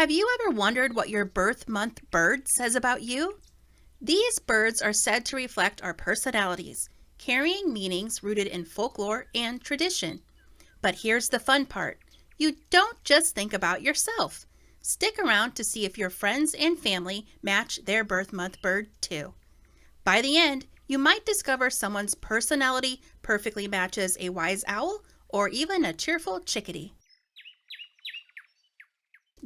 Have you ever wondered what your birth month bird says about you? These birds are said to reflect our personalities, carrying meanings rooted in folklore and tradition. But here's the fun part. You don't just think about yourself. Stick around to see if your friends and family match their birth month bird too. By the end, you might discover someone's personality perfectly matches a wise owl or even a cheerful chickadee.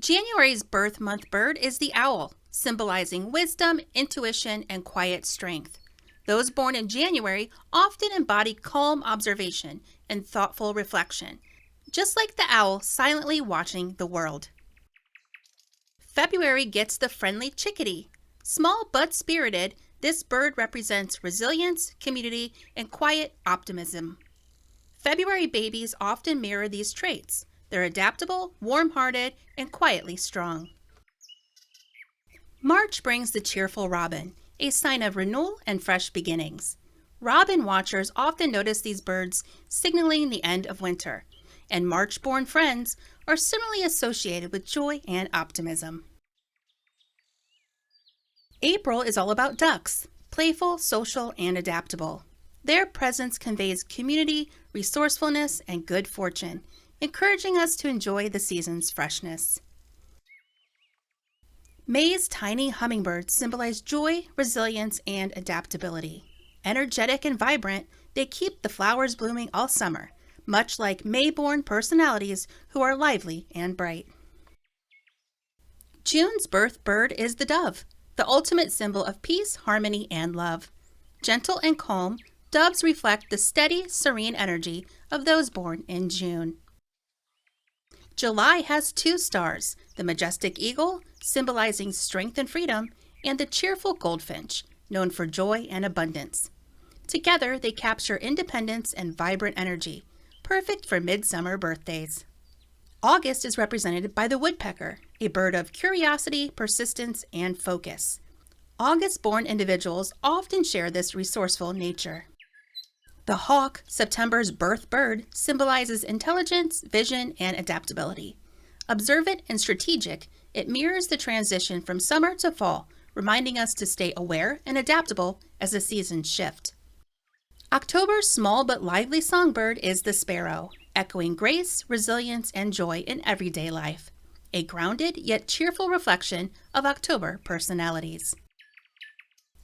January's birth month bird is the owl, symbolizing wisdom, intuition, and quiet strength. Those born in January often embody calm observation and thoughtful reflection, just like the owl silently watching the world. February gets the friendly chickadee. Small but spirited, this bird represents resilience, community, and quiet optimism. February babies often mirror these traits. They're adaptable, warm-hearted, and quietly strong. March brings the cheerful robin, a sign of renewal and fresh beginnings. Robin watchers often notice these birds signaling the end of winter, and March-born friends are similarly associated with joy and optimism. April is all about ducks, playful, social, and adaptable. Their presence conveys community, resourcefulness, and good fortune, encouraging us to enjoy the season's freshness. May's tiny hummingbirds symbolize joy, resilience, and adaptability. Energetic and vibrant, they keep the flowers blooming all summer, much like May-born personalities who are lively and bright. June's birth bird is the dove, the ultimate symbol of peace, harmony, and love. Gentle and calm, doves reflect the steady, serene energy of those born in June. July has two stars, the majestic eagle, symbolizing strength and freedom, and the cheerful goldfinch, known for joy and abundance. Together, they capture independence and vibrant energy, perfect for midsummer birthdays. August is represented by the woodpecker, a bird of curiosity, persistence, and focus. August-born individuals often share this resourceful nature. The hawk, September's birth bird, symbolizes intelligence, vision, and adaptability. Observant and strategic, it mirrors the transition from summer to fall, reminding us to stay aware and adaptable as the seasons shift. October's small but lively songbird is the sparrow, echoing grace, resilience, and joy in everyday life. A grounded yet cheerful reflection of October personalities.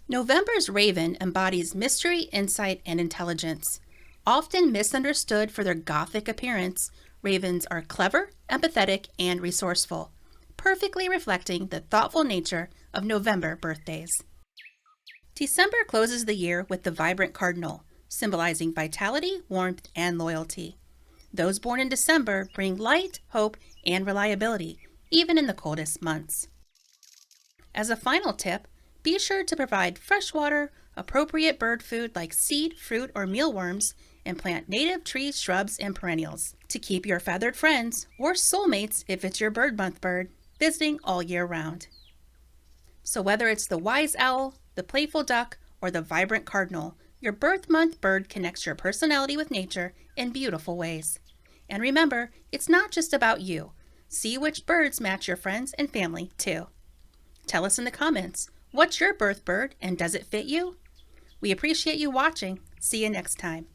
November's raven embodies mystery, insight, and intelligence. Often misunderstood for their gothic appearance, ravens are clever, empathetic, and resourceful, perfectly reflecting the thoughtful nature of November birthdays. December closes the year with the vibrant cardinal, symbolizing vitality, warmth, and loyalty. Those born in December bring light, hope, and reliability, even in the coldest months. As a final tip, be sure to provide fresh water, appropriate bird food like seed, fruit, or mealworms, and plant native trees, shrubs, and perennials to keep your feathered friends, or soulmates if it's your bird month bird, visiting all year round. So whether it's the wise owl, the playful duck, or the vibrant cardinal, your birth month bird connects your personality with nature in beautiful ways. And remember, it's not just about you. See which birds match your friends and family too. Tell us in the comments, what's your birth bird and does it fit you? We appreciate you watching. See you next time.